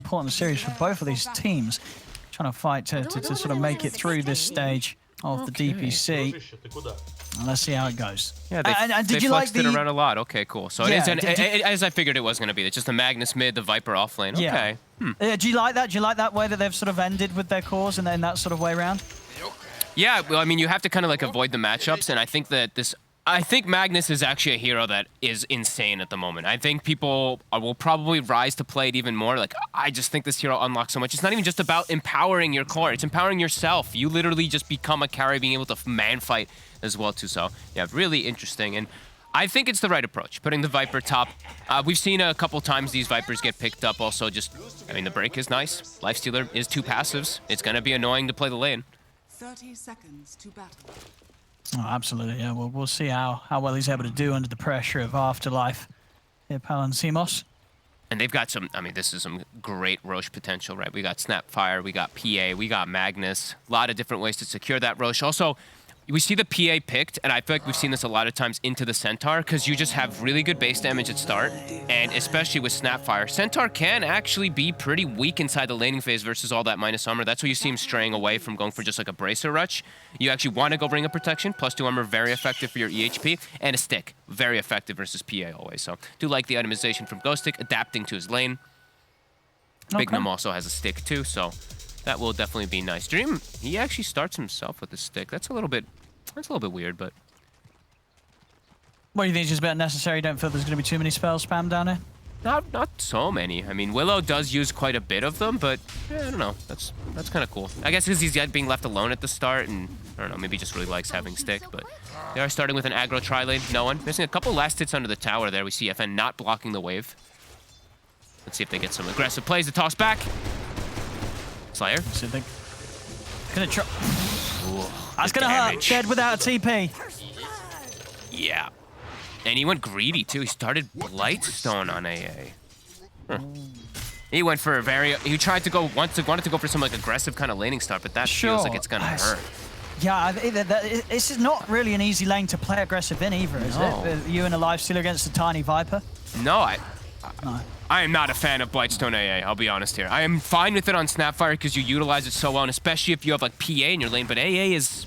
important series for both of these teams. Trying to fight to sort of make it through this stage of the DPC. And let's see how it goes. Yeah, and did they you like flexed it around a lot. Okay, cool. So Yeah, it is as I figured it was going to be. It's just the Magnus mid, the Viper off lane. Yeah. Okay. Do you like that? Do you like that way that they've sort of ended with their cores and then that sort of way around? Yeah, well, I mean, you have to kind of like avoid the matchups, and I think that I think Magnus is actually a hero that is insane at the moment. I think people will probably rise to play it even more. Like, I just think this hero unlocks so much. It's not even just about empowering your core. It's empowering yourself. You literally just become a carry, being able to man fight as well, too. So, yeah, really interesting. And I think it's the right approach, putting the Viper top. We've seen a couple times these Vipers get picked up also just, I mean, the break is nice. Lifestealer is 2 passives. It's going to be annoying to play the lane. 30 seconds to battle. Oh, absolutely, yeah. We'll see how well he's able to do under the pressure of Afterlife here, Palantimos. And they've got some, I mean, this is some great Roche potential, right? We got Snapfire, we got PA, we got Magnus. A lot of different ways to secure that Roche. Also, we see the PA picked, and I feel like we've seen this a lot of times into the Centaur, because you just have really good base damage at start, and especially with Snapfire. Centaur can actually be pretty weak inside the laning phase versus all that minus armor. That's why you see him straying away from going for just like a Bracer Rush. You actually want to go Ring of Protection, +2 armor, very effective for your EHP, and a stick, very effective versus PA always. So, do like the itemization from Ghostic, adapting to his lane. Okay. Bignum also has a stick too, so that will definitely be nice. Dream, he actually starts himself with a stick. That's a little bit weird, but... What do you think is just about necessary? You don't feel there's going to be too many spell spam down here? Not so many. I mean, Willow does use quite a bit of them, but yeah, I don't know. That's kind of cool. I guess because he's yet being left alone at the start, and I don't know, maybe he just really likes having stick, but they are starting with an aggro tri-lane. No one. Missing a couple last hits under the tower there. We see FN not blocking the wave. Let's see if they get some aggressive plays to toss back. Slayer. So they're going to try... Ooh, That's the going to hurt. damage. Dead without a TP. Yeah. And he went greedy, too. He started Blightstone on AA. Huh. He went for a very... He tried to go... wanted to go for some, like, aggressive kind of laning start, but that feels like it's going to hurt. Yeah, this is not really an easy lane to play aggressive in either, is it? You and a Lifestealer against a tiny Viper? No, No. I am not a fan of Blightstone AA, I'll be honest here. I am fine with it on Snapfire because you utilize it so well, and especially if you have, like, PA in your lane, but AA is...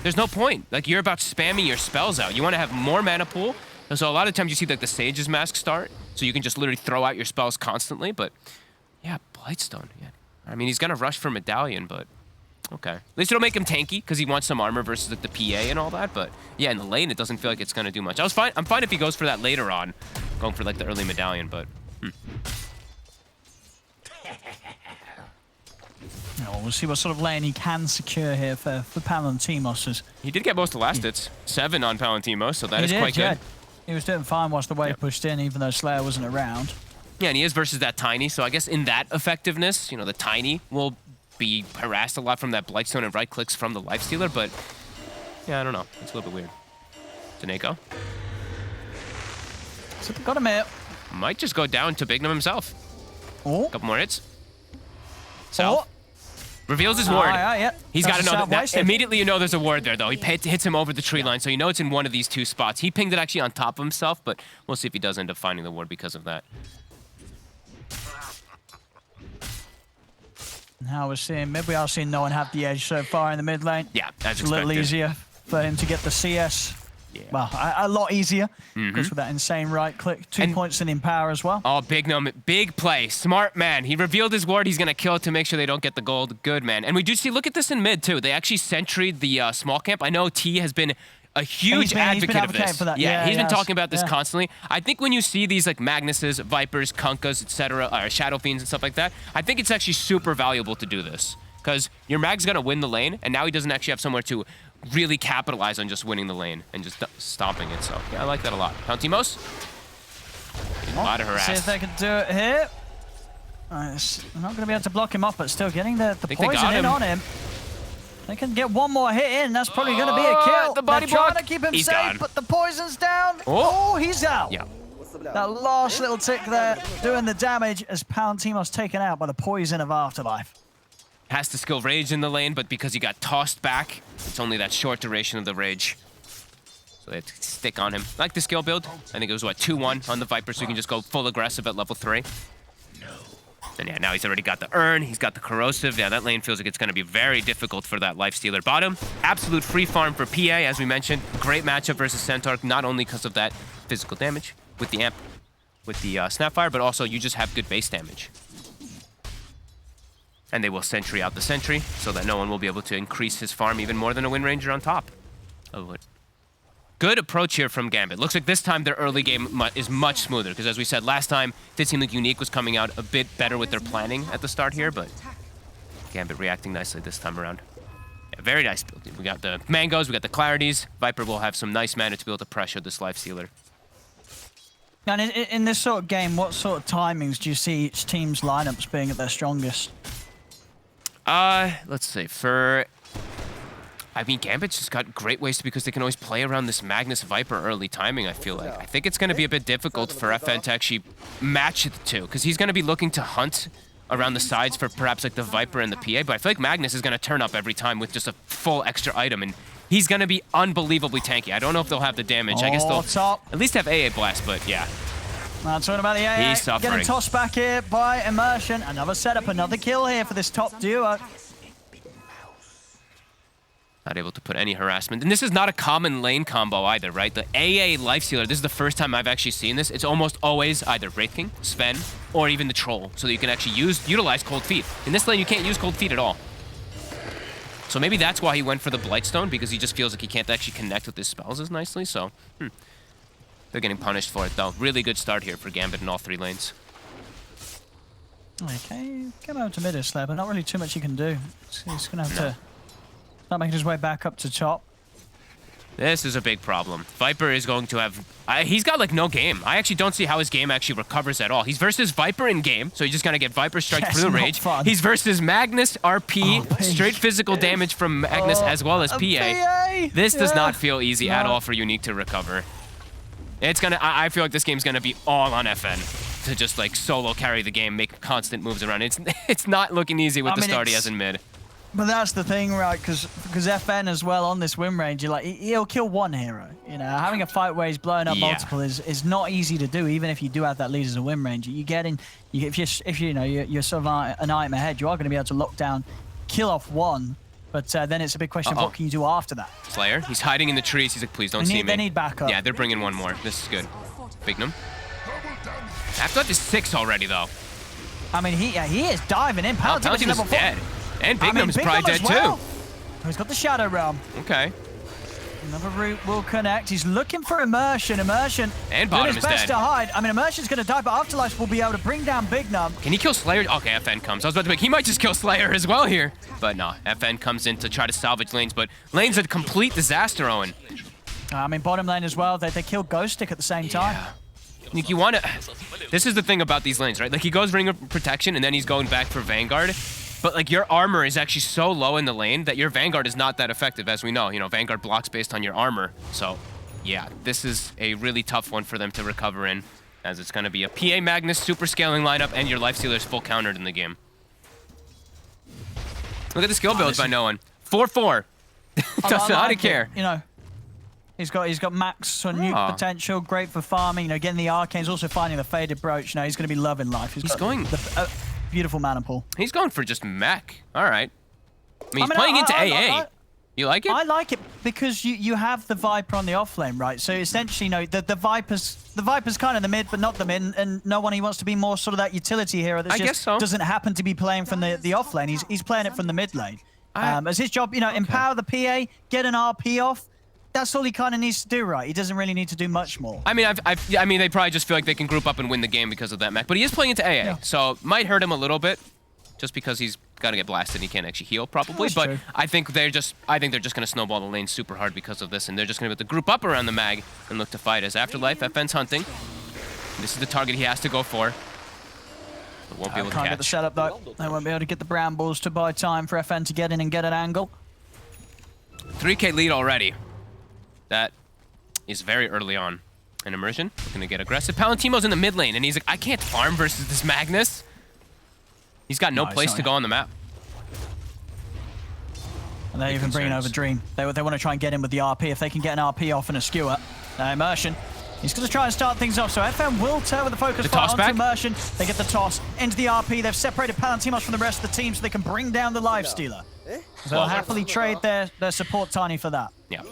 There's no point. Like, you're about spamming your spells out. You want to have more mana pool. So a lot of times you see, like, the Sage's Mask start, so you can just literally throw out your spells constantly, but... Yeah, Blightstone, yeah. I mean, he's gonna rush for Medallion, but... Okay. At least it'll make him tanky, because he wants some armor versus, like, the PA and all that, but... Yeah, in the lane, it doesn't feel like it's gonna do much. I'm fine if he goes for that later on, going for, like, the early Medallion, but... Oh, we'll see what sort of lane he can secure here for Palantimos. He did get most of last hits. 7 on Palantimos, so that is quite good. He was doing fine once the wave pushed in, even though Slayer wasn't around. Yeah, and he is versus that Tiny, so I guess in that effectiveness, you know, the Tiny will be harassed a lot from that Blightstone and right clicks from the Lifestealer, but yeah, I don't know. It's a little bit weird. Daneko. So they got him here. Might just go down to Bignum himself. Oh. Couple more hits. South. Oh. Reveals his ward. Yeah. He's got to know that. Immediately you know there's a ward there, though. He hits him over the tree line, so you know it's in one of these two spots. He pinged it actually on top of himself, but we'll see if he does end up finding the ward because of that. Now we're seeing, maybe we are seeing no one have the edge so far in the mid lane. Yeah, as it's a little expected. easier for him to get the CS. Yeah. Well, a lot easier, because with that insane right click. 2 points in Empower as well. Oh, big play. Smart man. He revealed his ward. He's going to kill it to make sure they don't get the gold. Good, man. And we do see, look at this in mid, too. They actually sentryed the small camp. I know T has been a huge advocate of this. For that. Yeah, he's been talking about this constantly. I think when you see these like Magnuses, Vipers, Kunkas, etc., or Shadow Fiends and stuff like that, I think it's actually super valuable to do this. Because your Mag's going to win the lane, and now he doesn't actually have somewhere to really capitalize on just winning the lane and just stomping it. So, yeah, I like that a lot. Palantimos. A lot of harass. See if they can do it here. They're not going to be able to block him off, but still getting the poison in on him. They can get one more hit in. That's probably going to be a kill. The body They're block. trying to keep him He's safe, gone. but the poison's down. Oh, he's out. Yeah. That last little tick there doing the damage as Palantimos taken out by the poison of Afterlife. Has to skill Rage in the lane, but because he got tossed back, it's only that short duration of the Rage. So they have to stick on him. Like the skill build. I think it was, what, 2-1 on the Viper, so you can just go full aggressive at level 3. And yeah, now he's already got the Urn, he's got the Corrosive. Yeah, that lane feels like it's going to be very difficult for that Lifestealer bottom. Absolute free farm for PA, as we mentioned. Great matchup versus Centaur, not only because of that physical damage with the amp, with the Snapfire, but also you just have good base damage. And they will sentry out the sentry, so that no one will be able to increase his farm even more than a Wind Ranger on top of it. Good approach here from Gambit. Looks like this time their early game is much smoother, because as we said last time, it did seem like Unique was coming out a bit better with their planning at the start here, but Gambit reacting nicely this time around. Yeah, very nice build. We got the Mangoes, we got the Clarities. Viper will have some nice mana to be able to pressure this Lifestealer. And in this sort of game, what sort of timings do you see each team's lineups being at their strongest? Let's see. I mean, Gambit's just got great ways because they can always play around this Magnus Viper early timing, I feel like. I think it's going to be a bit difficult for FN to actually match the two, because he's going to be looking to hunt around the sides for perhaps like the Viper and the PA, but I feel like Magnus is going to turn up every time with just a full extra item, and he's going to be unbelievably tanky. I don't know if they'll have the damage. I guess they'll at least have AA Blast, but yeah. That's talking about the AA. He's suffering. Getting tossed back here by Immersion. Another setup, another kill here for this top duo. Not able to put any harassment. And this is not a common lane combo either, right? The AA Lifestealer, this is the first time I've actually seen this. It's almost always either Wraith King, Sven, or even the Troll, so that you can actually utilize Cold Feet. In this lane, you can't use Cold Feet at all. So maybe that's why he went for the Blightstone, because he just feels like he can't actually connect with his spells as nicely, so... They're getting punished for it, though. Really good start here for Gambit in all three lanes. Okay, come out to mid Slayer, but not really too much he can do. He's going to have to start making his way back up to top. This is a big problem. Viper is going to have... he's got, like, no game. I actually don't see how his game actually recovers at all. He's versus Viper in game, so he's just going to get Viper Strike through the rage. Fun. He's versus Magnus, RP, straight physical damage from Magnus as well as PA. This does not feel easy at all for Unique to recover. It's gonna... I feel like this game's gonna be all on FN to just, like, solo carry the game, make constant moves around. It's not looking easy with the start he has in mid. But that's the thing, right? Because FN as well on this win range, you're like, he'll kill one hero. You know, having a fight where he's blowing up multiple is not easy to do, even if you do have that lead as a win range. You get in, if you're sort of an item ahead, you are going to be able to lock down, kill off one. But then it's a big question of what can you do after that? Slayer, he's hiding in the trees. He's like, please don't see me. They need backup. Yeah, they're bringing one more. This is good. Bignum. Afterlife is 6 already, though. I mean, he is diving in. Paladin is dead. And Bignum is probably dead, too. Oh, he's got the Shadow Realm. Okay. Another route will connect. He's looking for Immersion. Immersion and Bottom doing his best dead. to hide. I mean, Immersion's going to die, but Afterlife will be able to bring down Bignum. Can he kill Slayer? Okay, FN comes. I was about to be like, he might just kill Slayer as well here. But no, FN comes in to try to salvage lanes, but lane's a complete disaster, Owen. I mean, bottom lane as well. They kill Ghost Stick at the same time. Like, you want to... This is the thing about these lanes, right? Like, he goes Ring of Protection, and then he's going back for Vanguard. But, like, your armor is actually so low in the lane that your Vanguard is not that effective, as we know. You know, Vanguard blocks based on your armor. So, yeah, this is a really tough one for them to recover in, as it's going to be a PA Magnus super scaling lineup, and your Lifestealer's full countered in the game. Look at the skill builds by no one. 4-4. Doesn't how to care. You know, he's got max on nuke potential, great for farming. You know, getting the arcanes, also finding the faded brooch. You know, he's going to be loving life. He's going the beautiful mana pool. He's going for just mech. All right. I mean, he's playing into AA. You like it? I like it because you have the Viper on the off lane, right? So essentially, you know, the Viper's kind of the mid, but not the mid, and no one he wants to be more sort of that utility hero that just doesn't happen to be playing from the off lane. He's playing it from the mid lane. As his job, you know, empower the PA, get an RP off. That's all he kind of needs to do, right? He doesn't really need to do much more. I mean, I mean, they probably just feel like they can group up and win the game because of that mech. But he is playing into AA, so might hurt him a little bit, just because he's got to get blasted and he can't actually heal probably. But true. I think they're just going to snowball the lane super hard because of this, and they're just going to be able to group up around the mag and look to fight as Afterlife. FN's hunting. This is the target he has to go for. But won't be able to catch. Get the setup though. They won't be able to get the brambles to buy time for FN to get in and get an angle. 3K lead already. That is very early on. And Immersion looking to get aggressive. Palantimo's in the mid lane, and he's like, I can't farm versus this Magnus. He's got no place to go on the map. And they're even bringing over Dream. They want to try and get in with the RP. If they can get an RP off and a skewer. Immersion. He's going to try and start things off. So FN will turn with the focus fire onto Immersion. They get the toss. into the RP. They've separated Palantimos from the rest of the team so they can bring down the Lifestealer. So they'll happily trade their support Tiny for that. Yeah.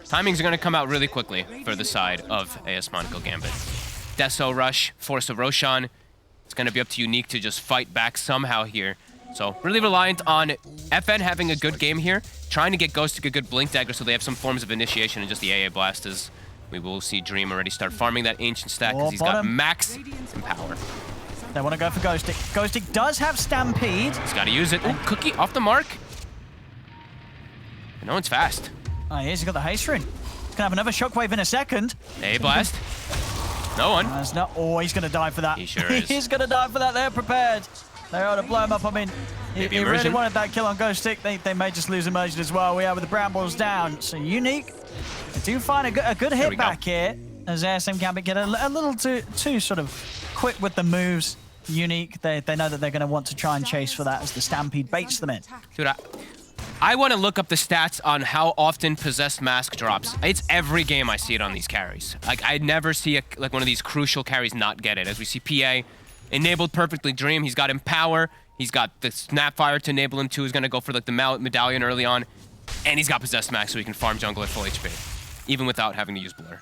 Timings are going to come out really quickly for the side of AS Monaco Gambit. Deso rush, force of Roshan. It's going to be up to Unique to just fight back somehow here. So really reliant on FN having a good game here, trying to get Ghost to a good Blink Dagger so they have some forms of initiation and just the AA Blast as we will see Dream already start farming that Ancient stack because he's got max power. They want to go for Ghostic. Ghostic does have Stampede. He's got to use it. Ooh, Cookie off the mark. No one's fast. Oh, he is. He's got the haste rune. He's going to have another shockwave in a second. AA Blast. No one. Oh, he's going to die for that. He sure is. He's going to die for that. They're prepared. They ought to blow him up. I mean, he really wanted that kill on Ghostic. They may just lose Immersion as well. We are with the Brambles down. So Unique, they do find a good hit back here as ASM Gambit get a little too sort of quick with the moves. Unique, they know that they're going to want to try and chase for that as the Stampede baits them in. Dude, I want to look up the stats on how often Possessed Mask drops. It's every game I see it on these carries. Like, I never see like one of these crucial carries not get it. As we see PA enabled perfectly Dream. He's got Empower. He's got the Snapfire to enable him too. He's going to go for like the Medallion early on. And he's got Possessed Mask so he can farm jungle at full HP. Even without having to use Blur.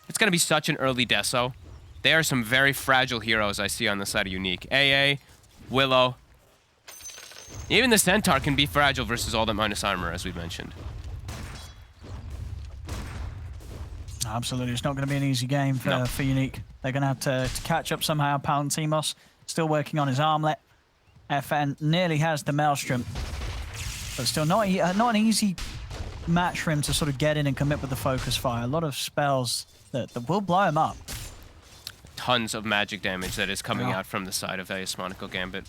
It's going to be such an early Deso. They are some very fragile heroes I see on the side of Unique. AA, Willow. Even the Centaur can be fragile versus all that minus armor, as we mentioned. Absolutely. It's not going to be an easy game for Unique. They're going to have to catch up somehow. Palantimos still working on his armlet. FN nearly has the Maelstrom. But still not an easy match for him to sort of get in and commit with the focus fire. A lot of spells that will blow him up. Tons of magic damage that is coming out from the side of AS Monaco Gambit.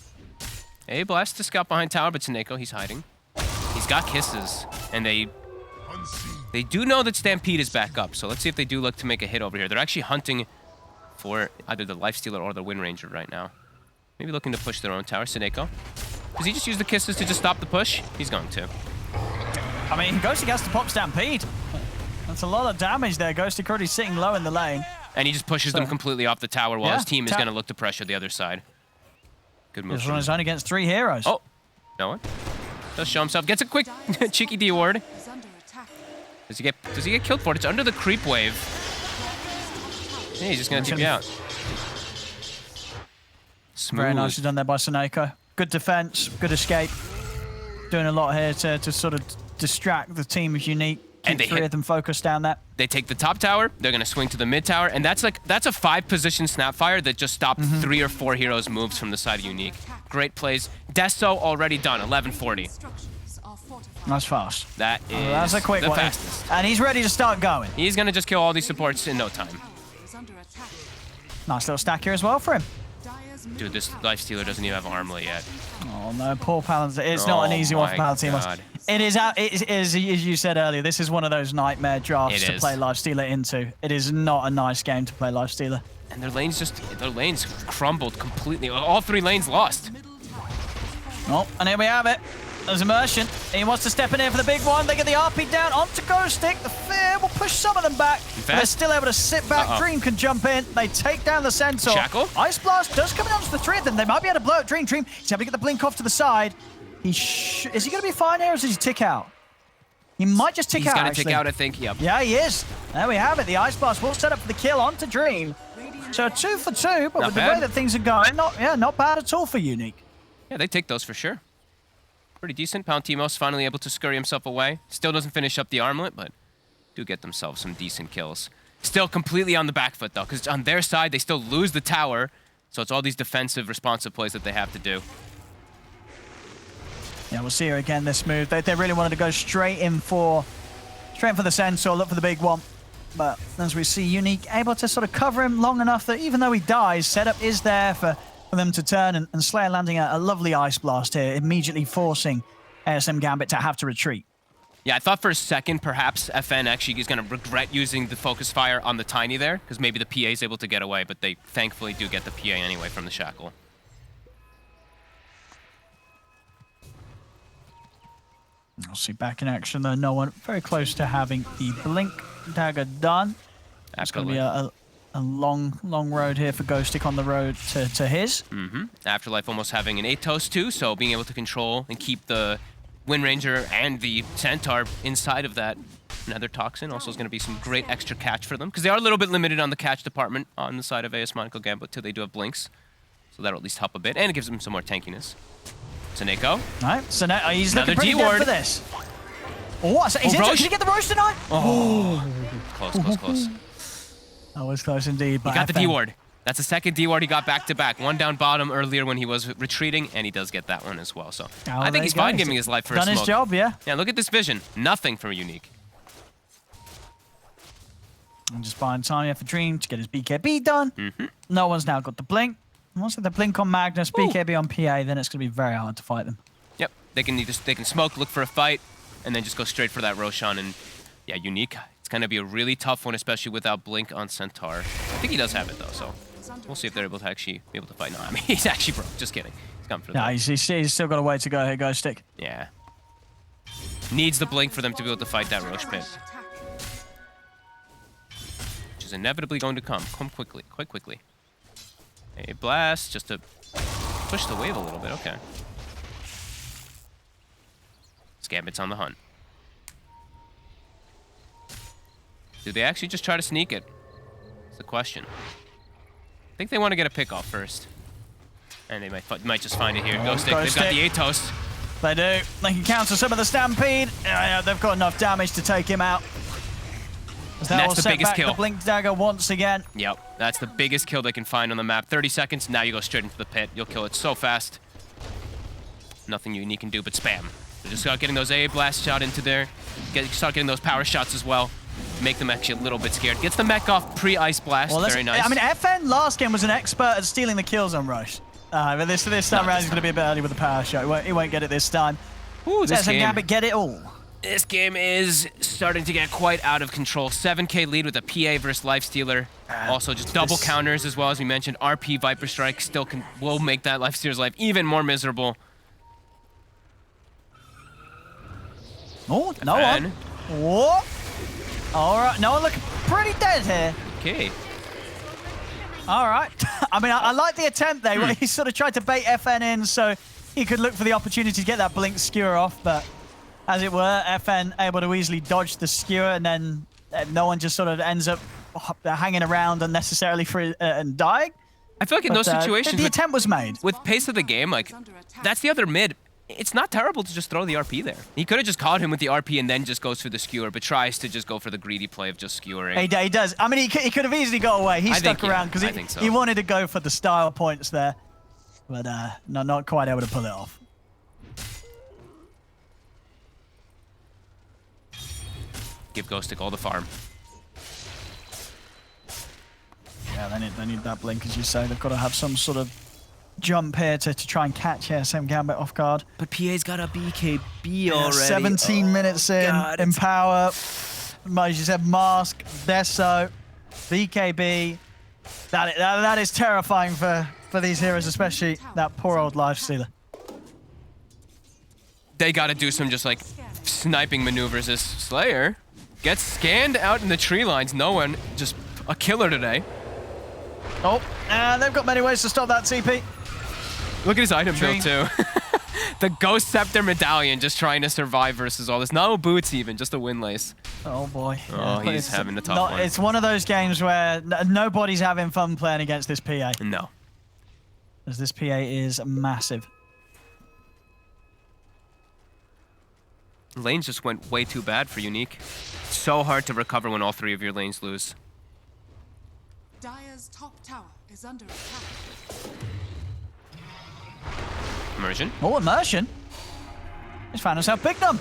A Blast to scout behind tower, but Taneko, he's hiding. He's got Kisses, and they do know that Stampede is back up, so let's see if they do look to make a hit over here. They're actually hunting for either the Lifestealer or the Wind Ranger right now. Maybe looking to push their own tower. Taneko, does he just use the Kisses to just stop the push? He's going to. I mean, Ghostic has to pop Stampede. That's a lot of damage there. Ghostic already sitting low in the lane. And he just pushes them completely off the tower while his team is going to look to pressure the other side. Good move. He's on his own against 3 heroes. Oh, no one. Does show himself. Gets a quick cheeky D ward. Does he get killed for it? It's under the creep wave. Yeah, he's just going to TP out. Smooth. Very nicely done there by Soneko. Good defense, good escape. Doing a lot here to sort of distract the team of Unique. Keep 3 of them focused down there. They take the top tower, they're going to swing to the mid tower, and that's a 5-position Snapfire that just stopped 3 or 4 heroes' moves from the side of Unique. Great plays. Deso already done, 1140. That's fast. That is that's a quick one. Fastest. And he's ready to start going. He's going to just kill all these supports in no time. Nice little stack here as well for him. Dude, this Lifestealer doesn't even have armlet yet. Oh no, poor Palantimos. It's not an easy one for Palantimos. It is, as you said earlier, this is one of those nightmare drafts to play Lifestealer into. It is not a nice game to play Lifestealer. And their lanes crumbled completely. All 3 lanes lost. Oh, and here we have it. There's Immersion. He wants to step in here for the big one. They get the RP down onto Ghostic. The Fear will push some of them back. They're still able to sit back. Dream can jump in. They take down the Centaur. Shackle. Ice Blast does come down to the 3 of them. They might be able to blow it. Dream. He's able to get the blink off to the side. Is he going to be fine here or does he tick out? He might just tick out, He's going to tick out, I think. Yep. Yeah, he is. There we have it. The Ice Blast will set up for the kill onto Dream. So 2 for 2, but with the way that things are going, not bad at all for Unique. Yeah, they take those for sure. Pretty decent. Palantimos finally able to scurry himself away. Still doesn't finish up the armlet, but do get themselves some decent kills. Still completely on the back foot, though, because on their side, they still lose the tower. So it's all these defensive, responsive plays that they have to do. Yeah, we'll see here again this move. They really wanted to go straight in for the Centaur, look for the big one. But as we see, Unique able to sort of cover him long enough that even though he dies, setup is there for them to turn, and Slayer landing a lovely Ice Blast here, immediately forcing ASM Gambit to have to retreat. Yeah, I thought for a second perhaps FN actually is going to regret using the focus fire on the Tiny there, because maybe the PA is able to get away, but they thankfully do get the PA anyway from the Shackle. I'll see back in action though. No one very close to having the Blink Dagger done. That's going to be a A long road here for Ghostic on the road to his. Afterlife almost having an 8 toast too, so being able to control and keep the Wind Ranger and the Centaur inside of that Nether Toxin also is going to be some great extra catch for them, because they are a little bit limited on the catch department on the side of AS Monaco Gambit till they do have blinks. So that'll at least help a bit, and it gives them some more tankiness. Seneko. All right, so now he's Another looking pretty dead for this. Oh, so Roche? Did he get the Roche tonight? Oh, close. That was close indeed. He got the D-ward. That's the second D-ward he got back-to-back. One down bottom earlier when he was retreating, and he does get that one as well. So I think he's fine giving his life for a smoke. Done his job, yeah. Yeah, look at this vision. Nothing from Unique. And just buying time here for Dream to get his BKB done. No one's now got the blink. Once they have the blink on Magnus, BKB on PA, then it's going to be very hard to fight them. Yep, they can smoke, look for a fight, and then just go straight for that Roshan. And yeah, Unique. It's going to be a really tough one, especially without blink on Centaur. I think he does have it though, so we'll see if they're able to actually be able to fight. No, I mean he's actually broke. Just kidding. He's coming for the. Yeah, he's still got a way to go here, Ghostic. Yeah. Needs the blink for them to be able to fight that Roche pit, which is inevitably going to come quickly, quite quickly. A blast just to push the wave a little bit. Okay. Gambit's on the hunt. Do they actually just try to sneak it? That's the question. I think they want to get a pick off first. And they might just find it here. Ghostic, they've got the 8 toast. They do. They can counter some of the Stampede. Yeah, they've got enough damage to take him out. That's the biggest kill. The Blink Dagger once again. Yep, that's the biggest kill they can find on the map. 30 seconds, now you go straight into the pit. You'll kill it so fast. Nothing Unique can do but spam. So just start getting those AA blasts shot into there. Start getting those power shots as well. Make them actually a little bit scared. Gets the mech off pre-ice blast. Well, very nice. I mean, FN last game was an expert at stealing the kills on Rush. But this time around, he's going to be a bit early with the power shot. He won't get it this time. Ooh, this game, Gambit get it all. This game is starting to get quite out of control. 7K lead with a PA versus Lifestealer. Also, just double counters as well, as we mentioned. RP Viper Strike still will make that Lifestealer's life even more miserable. Oh, no one. Whoa. All right, no one looking pretty dead here. Okay. All right. I mean, I like the attempt there. He sort of tried to bait FN in so he could look for the opportunity to get that blink skewer off, but as it were, FN able to easily dodge the skewer, and then no one just sort of ends up hanging around unnecessarily and dying. I feel like in those situations, the attempt was made. With pace of the game, like, that's the other mid. It's not terrible to just throw the RP there. He could have just caught him with the RP and then just goes for the skewer, but tries to just go for the greedy play of just skewering. He does. I mean, he could have easily got away. He stuck around because he wanted to go for the style points there, but not quite able to pull it off. Give Ghostic all the farm. Yeah, they need that blink, as you say. They've got to have some sort of jump here to try and catch SM Gambit off guard. But PA's got a BKB already. 17 minutes in power. As you said, Mask, Deso, BKB. That is terrifying for these heroes, especially that poor old Lifestealer. They got to do some just like sniping maneuvers as Slayer gets scanned out in the tree lines. No one, just a killer today. Oh, and they've got many ways to stop that TP. Look at his item build too. The Ghost Scepter Medallion just trying to survive versus all this. No boots even, just a windlace. Oh boy. Oh, yeah, he's having a tough one. It's one of those games where nobody's having fun playing against this PA. No. As this PA is massive. Lanes just went way too bad for Unique. So hard to recover when all 3 of your lanes lose. Dire's top tower is under attack. Immersion. Oh, immersion. He's found himself Big Num.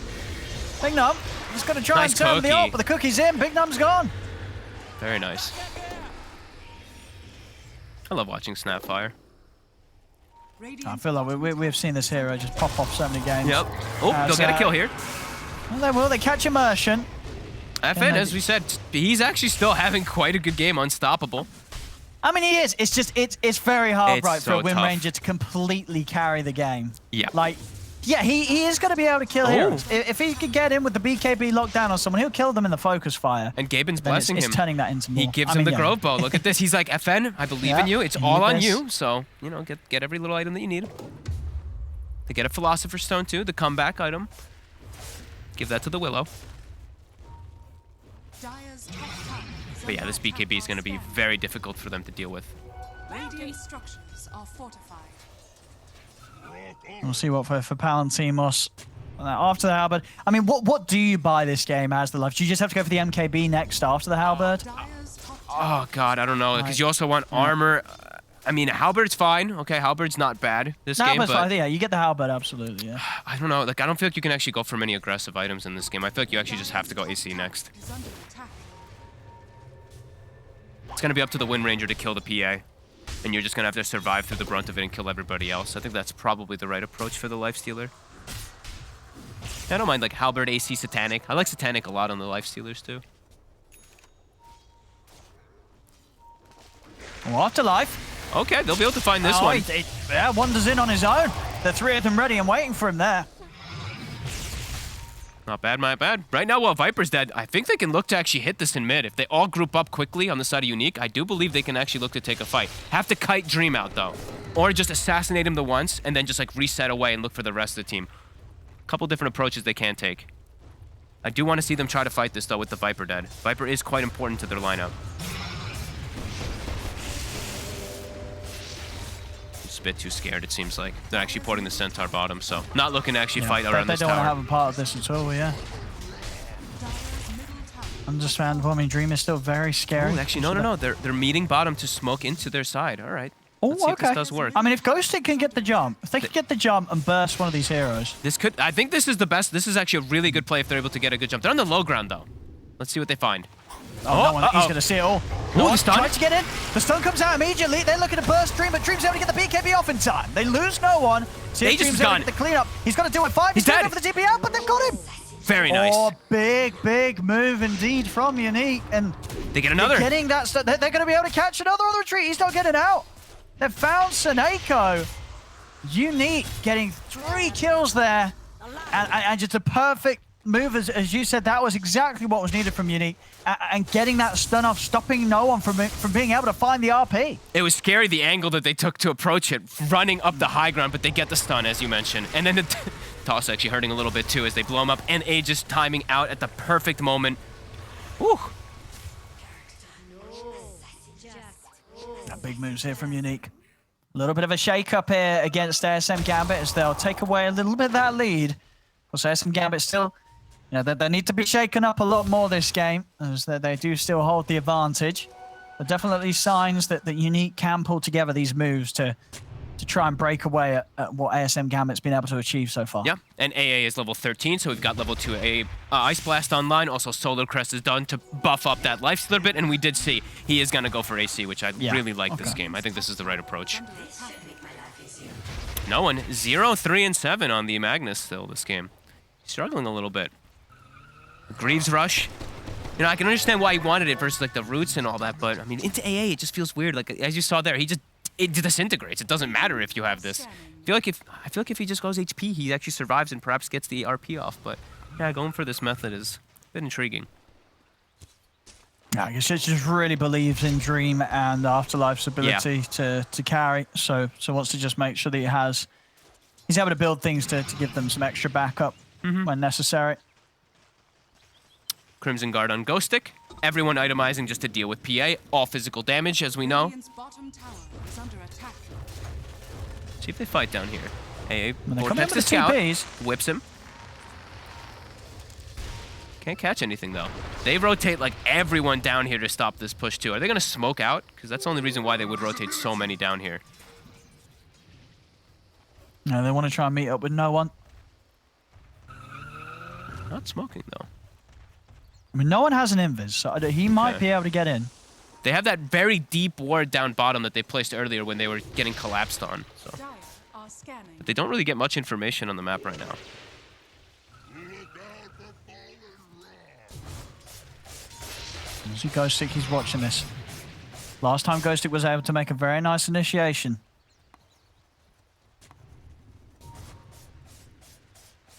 Big Num. He's going to try and turn the ult, but the cookie's in. Big Num's gone. Very nice. I love watching Snapfire. I feel like we've seen this hero just pop off so many games. Yep. Oh, they'll get a kill here. Well, they will. They catch immersion. FN, as we said, he's actually still having quite a good game, unstoppable. I mean, he is. It's just, it's very hard, for a Wind Ranger to completely carry the game. Yeah. Like, Yeah, he is going to be able to kill heroes. If he could get in with the BKB lockdown on someone, he'll kill them in the focus fire. And Gaben's blessing him. It's turning that into more. He gives him the Grove Bow. Look at this. He's like, FN, I believe in you. It's all on you. So, you know, get every little item that you need. They get a Philosopher's Stone too, the comeback item. Give that to the Willow. But yeah, this BKB is going to be very difficult for them to deal with. Radiant structures are fortified. We'll see what for Palantimos after the Halberd. I mean, what do you buy this game as the life? Do you just have to go for the MKB next after the Halberd? Oh god, I don't know, because you also want armor. I mean, Halberd's fine. Okay, Halberd's not bad this game, but fine. Yeah, you get the Halberd, absolutely. Yeah. I don't know. Like, I don't feel like you can actually go for many aggressive items in this game. I feel like you actually just have to go AC next. It's gonna be up to the Wind Ranger to kill the PA. And you're just going to have to survive through the brunt of it and kill everybody else. I think that's probably the right approach for the Lifestealer. I don't mind, like, Halberd, AC, Satanic. I like Satanic a lot on the Lifestealers, too. Well, Afterlife. Okay, they'll be able to find this one. Yeah, Wanders in on his own. The three of them ready and waiting for him there. Not bad, not bad. Right now, while Viper's dead, I think they can look to actually hit this in mid. If they all group up quickly on the side of Unique, I do believe they can actually look to take a fight. Have to kite Dream out, though. Or just assassinate him the once, and then just, like, reset away and look for the rest of the team. A couple different approaches they can take. I do want to see them try to fight this, though, with the Viper dead. Viper is quite important to their lineup. Just a bit too scared, it seems like. They're actually porting the Centaur bottom, so not looking to actually fight around this tower. They don't want to have a part of this at all, yeah. Understandable. I mean, Dream is still very scary. Ooh, actually, no. They're meeting bottom to smoke into their side. All right. Let's see if this does work. I mean, if Ghosted can get the jump, if they can get the jump and burst one of these heroes. I think this is the best. This is actually a really good play if they're able to get a good jump. They're on the low ground, though. Let's see what they find. He's going to see it all. Oh, the stun. Tries to get in. The stun comes out immediately. They're looking to burst Dream, but Dream's able to get the BKB off in time. They lose no one. They just gone. The cleanup. He's got to do it 5. He's dead. Over the DP out, but they've got him. Very nice. Oh, big move indeed from Unique. And they get another. Getting that stuff. They're going to be able to catch another on the retreat. He's not getting out. They've found Seneko. Unique getting 3 kills there. And just a perfect move, as you said. That was exactly what was needed from Unique. And getting that stun off, stopping no one from being able to find the RP. It was scary, the angle that they took to approach it, running up the high ground, but they get the stun, as you mentioned. And then the toss actually hurting a little bit, too, as they blow him up. And Aegis timing out at the perfect moment. Whew. Big moves here from Unique. A little bit of a shake-up here against ASM Gambit as they'll take away a little bit of that lead. Because ASM Gambit still, you know, they need to be shaken up a lot more this game, as they do still hold the advantage. But definitely signs that Unique can pull together these moves to try and break away at what ASM Gambit's been able to achieve so far. Yeah, and AA is level 13, so we've got level 2 Ice Blast online. Also, Solar Crest is done to buff up that Lifestealer bit, and we did see he is going to go for AC, which I really like this game. I think this is the right approach. No one. 0, 3, and 7 on the Magnus still this game. He's struggling a little bit. Greaves Rush. You know, I can understand why he wanted it versus, like, the roots and all that, but, I mean, into AA, it just feels weird. Like, as you saw there, it disintegrates. It doesn't matter if you have this. I feel like if he just goes HP, he actually survives and perhaps gets the RP off. But yeah, going for this method is a bit intriguing. Yeah, I guess it just really believes in Dream and Afterlife's ability to carry. So wants to just make sure that he's able to build things to give them some extra backup when necessary. Crimson Guard on Ghost Stick. Everyone itemizing just to deal with PA. All physical damage, as we know. See if they fight down here. AA vortex the scout. Whips him. Can't catch anything, though. They rotate, like, everyone down here to stop this push, too. Are they going to smoke out? Because that's the only reason why they would rotate so many down here. No, they want to try and meet up with no one. Not smoking, though. I mean, no one has an invis, so he might be able to get in. They have that very deep ward down bottom that they placed earlier when they were getting collapsed on. So. But they don't really get much information on the map right now. You see Ghost Stick, he's watching this. Last time Ghost Stick was able to make a very nice initiation.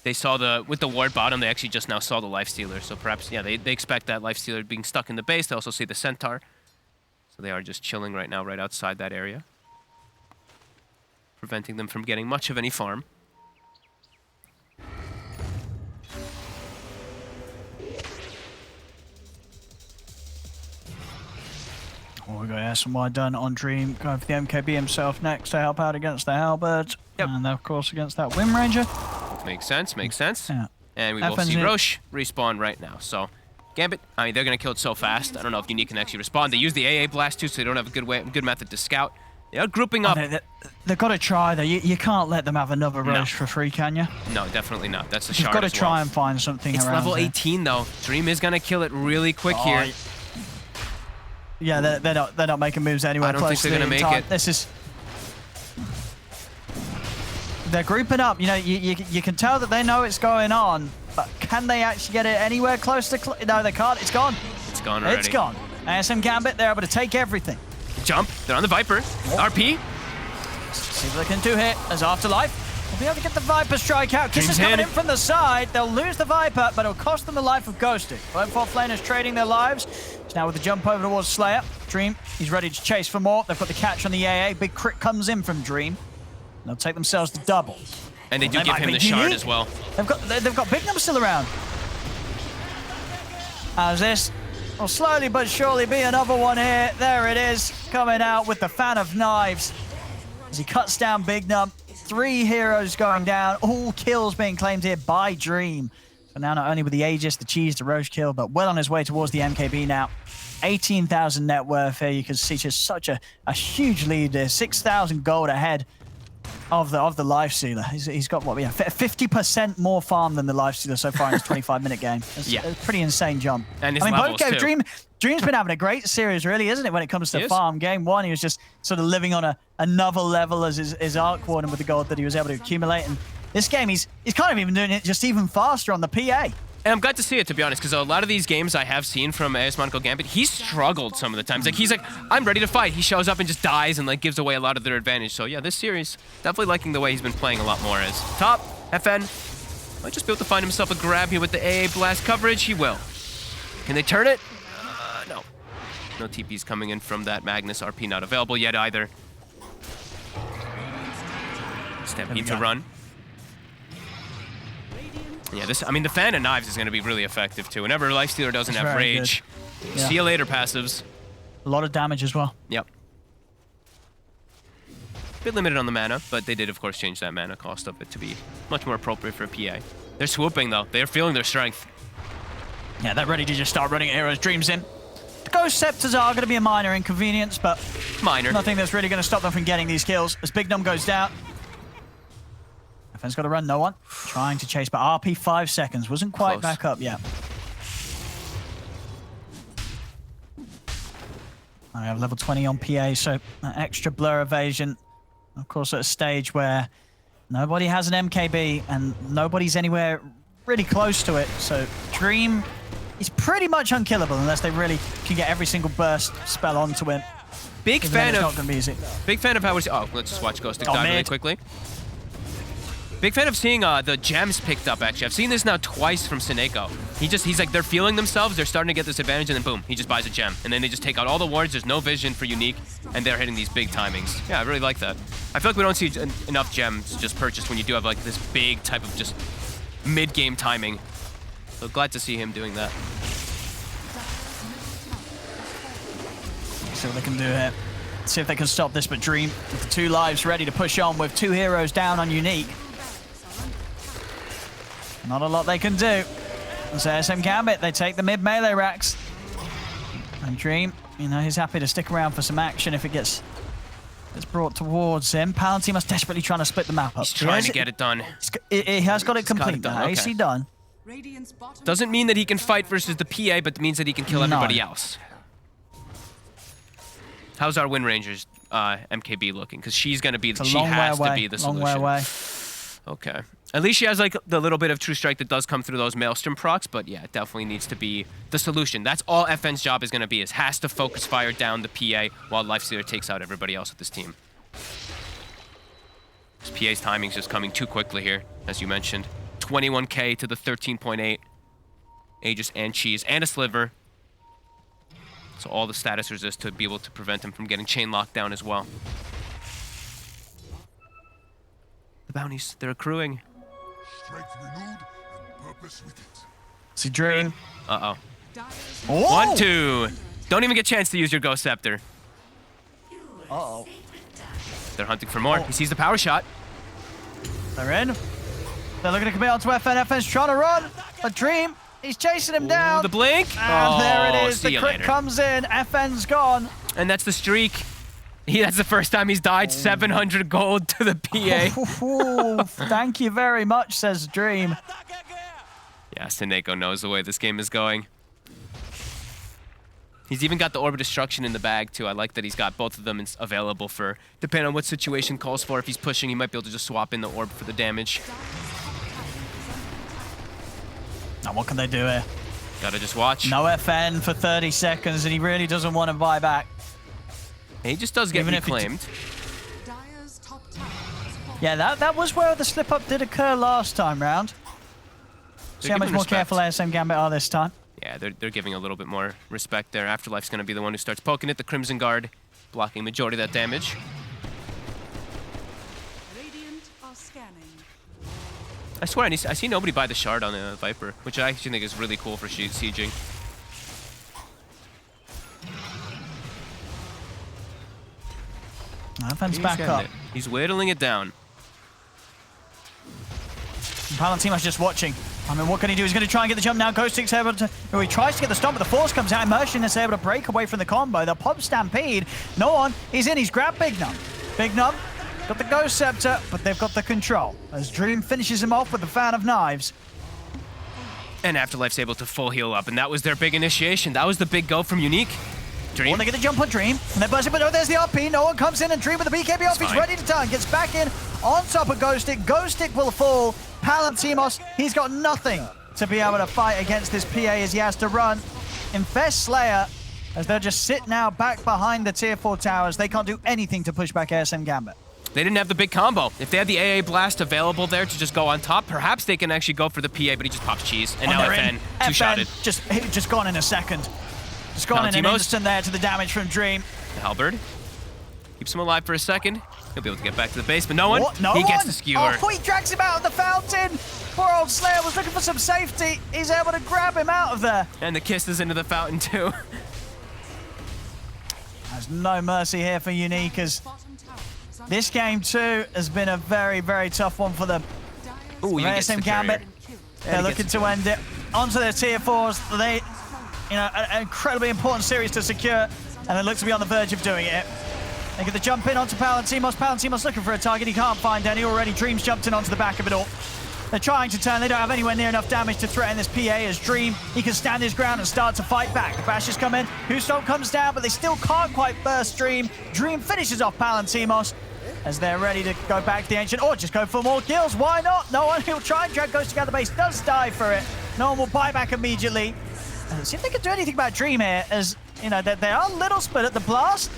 They saw with the ward bottom, they actually just now saw the Lifestealer. So perhaps, yeah, they expect that Lifestealer being stuck in the base. They also see the Centaur. So they are just chilling right now, right outside that area, preventing them from getting much of any farm. Oh, we got SMY done on Dream, going for the MKB himself next to help out against the Halberd. Yep. And of course against that Wind Ranger. Makes sense, makes sense. Yeah. And we will see Roche respawn right now. So Gambit, I mean, they're going to kill it so fast. I don't know if Unique can actually respond. They use the AA blast too, so they don't have a good method to scout. They are grouping up. They've got to try though. You can't let them have another Roche for free, can you? No, definitely not. That's a shard. You've got to try and find something it's around level there. 18 though. Dream is going to kill it really quick here. Yeah, they're not making moves anywhere close. I don't think they're going to make it. This is. They're grouping up. You know, you can tell that they know it's going on, but can they actually get it anywhere close to? No, they can't. It's gone. It's gone already. It's gone. ASM Gambit, they're able to take everything. Jump. They're on the Viper. RP. See what they can do here as Afterlife. We'll be able to get the Viper strike out. Kiss is coming in from the side. They'll lose the Viper, but it'll cost them the life of Ghosted. Both bot laners trading their lives. Now with the jump over towards Slayer. Dream, he's ready to chase for more. They've got the catch on the AA. Big crit comes in from Dream. They'll take themselves to double. And they do give him the shard as well. They've got Big Num still around. How's this? Will slowly but surely be another one here. There it is, coming out with the Fan of Knives. As he cuts down Big Num. 3 heroes going down. All kills being claimed here by Dream. So now not only with the Aegis, the Cheese, the Roche kill, but well on his way towards the MKB now. 18,000 net worth here. You can see just such a huge lead there. 6,000 gold ahead of the Lifestealer. He's got what? Yeah, 50% more farm than the Lifestealer so far in his 25-minute game. It's a pretty insane jump. And his levels too. Dream's been having a great series, really, isn't it, when it comes to farm? Game 1, he was just sort of living on another level as his Arc Warden with the gold that he was able to accumulate. And this game, he's kind of even doing it just even faster on the PA. And I'm glad to see it, to be honest, because a lot of these games I have seen from AS Monaco Gambit, he's struggled some of the times. Like, he's like, I'm ready to fight. He shows up and just dies and, like, gives away a lot of their advantage. So, yeah, this series, definitely liking the way he's been playing a lot more as top. FN might just be able to find himself a grab here with the AA blast coverage. He will. Can they turn it? No. No TPs coming in from that Magnus. RP not available yet either. Stampede to run. Yeah, I mean, the Fan of Knives is going to be really effective, too. Whenever Lifestealer doesn't have Rage, see you later passives. A lot of damage as well. Yep. Bit limited on the mana, but they did, of course, change that mana cost of it to be much more appropriate for a PA. They're swooping, though. They're feeling their strength. Yeah, they're ready to just start running Heroes Dreams in. The Ghost Scepters are going to be a minor inconvenience, but nothing that's really going to stop them from getting these kills. As Big Num goes down, FN's got to run, no one. Trying to chase, but RP 5 seconds. Wasn't quite back up yet. I have level 20 on PA, so extra blur evasion. Of course, at a stage where nobody has an MKB and nobody's anywhere really close to it. So Dream is pretty much unkillable unless they really can get every single burst spell onto him. Big fan of how we're... Oh, let's just watch Ghost die really quickly. Big fan of seeing the gems picked up, actually. I've seen this now twice from Monaco. He's like, they're feeling themselves, they're starting to get this advantage, and then boom, he just buys a gem. And then they just take out all the wards, there's no vision for Unique, and they're hitting these big timings. Yeah, I really like that. I feel like we don't see enough gems just purchased when you do have like this big type of just mid-game timing. So glad to see him doing that. See what they can do here. See if they can stop this, but Dream with the 2 lives ready to push on with 2 heroes down on Unique. Not a lot they can do. It's ASM Gambit, they take the mid melee racks. And Dream, you know, he's happy to stick around for some action if it gets brought towards him. Palantir must desperately trying to split the map up. He's trying to get it done. He has got it complete now. Okay. AC done. Doesn't mean that he can fight versus the PA, but means that he can kill everybody else. How's our Wind Ranger's MKB looking? Because she's going to be, she has to be the solution. Long way away. Okay. At least she has like the little bit of True Strike that does come through those Maelstrom procs, but yeah, it definitely needs to be the solution. That's all FN's job is going to be, is has to focus fire down the PA while Lifestealer takes out everybody else with this team. This PA's timing's just coming too quickly here, as you mentioned. 21k to the 13.8. Aegis and Cheese and a Sliver. So all the status resist to be able to prevent him from getting chain locked down as well. The bounties, they're accruing. Strength renewed and purpose with it. See Dream. Uh-oh. Oh! 1, 2. Don't even get a chance to use your Ghost Scepter. Uh-oh. They're hunting for more. He sees the power shot. They're in. They're looking to commit onto FN. FN's trying to run. A Dream. He's chasing him down. The blink. And there it is. See The you crit later. comes in. FN's gone. And that's the streak. That's the first time he's died. 700 gold to the PA. Ooh, thank you very much, says Dream. Yeah, Sineko knows the way this game is going. He's even got the Orb of Destruction in the bag, too. I like that he's got both of them available for, depending on what situation calls for. If he's pushing, he might be able to just swap in the Orb for the damage. Now, what can they do here? Gotta just watch. No FN for 30 seconds, and he really doesn't want to buy back. He just does get reclaimed. Dire's top tower is fortified. Yeah, that was where the slip-up did occur last time round. See how much more careful ASM Gambit are this time. Yeah, they're giving a little bit more respect there. Afterlife's going to be the one who starts poking it. The Crimson Guard blocking majority of that damage. Radiant are scanning. I swear, I see nobody buy the Shard on the Viper, which I actually think is really cool for sieging. FN's back up. He's whittling it down. Palantino's just watching. I mean, what can he do? He's going to try and get the jump now. Ghostic's able to... Oh, he tries to get the stomp, but the Force comes out. Immersion is able to break away from the combo. The Pop Stampede. No one. He's in. He's grabbed Big Num. Big Num got the Ghost Scepter, but they've got the control. As Dream finishes him off with the Fan of Knives. And Afterlife's able to full heal up, and that was their big initiation. That was the big go from Unique. Dream. Well, they get the jump on Dream, and they're buzzing, but no, there's the RP. No one comes in, and Dream with the BKB off. He's ready to turn. Gets back in on top of Ghostic. Ghostic will fall. Palantimos, he's got nothing to be able to fight against this PA as he has to run. Infest Slayer, as they'll just sit now back behind the tier 4 towers. They can't do anything to push back ASM Gambit. They didn't have the big combo. If they had the AA Blast available there to just go on top, perhaps they can actually go for the PA, but he just pops Cheese. And now FN, two-shotted. Just gone in a second. Just gone in an instant there to the damage from Dream. The Halberd keeps him alive for a second. He'll be able to get back to the base, but no one. He gets the skewer. Oh, he drags him out of the fountain. Poor old Slayer was looking for some safety. He's able to grab him out of there. And the kiss is into the fountain, too. There's no mercy here for Unique, as this game, too, has been a very, very tough one for them. Ooh, ASM Gambit, they're looking to end it. Onto their tier 4s. They, an incredibly important series to secure, and they look to be on the verge of doing it. They get the jump in onto Palantimos. Palantimos looking for a target. He can't find any. Already Dream's jumped in onto the back of it all. They're trying to turn. They don't have anywhere near enough damage to threaten this PA as Dream. He can stand his ground and start to fight back. The bashes come in. Who's comes down, but they still can't quite burst Dream. Dream finishes off Palantimos as they're ready to go back to the Ancient, or just go for more kills. Why not? No one who'll try and drag Ghostic out of the base does die for it. No one will buy back immediately. See if they can do anything about Dream here, as they are a little split at the blast.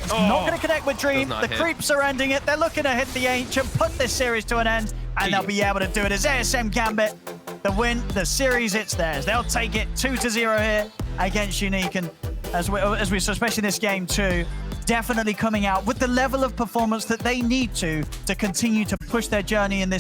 It's not going to connect with Dream. The creeps are ending it. They're looking to hit the Ancient, put this series to an end, and they'll be able to do it as ASM Gambit. The win, the series, it's theirs. They'll take it 2-0 here against Unique, and as we saw, especially this game too, definitely coming out with the level of performance that they need to continue to push their journey in this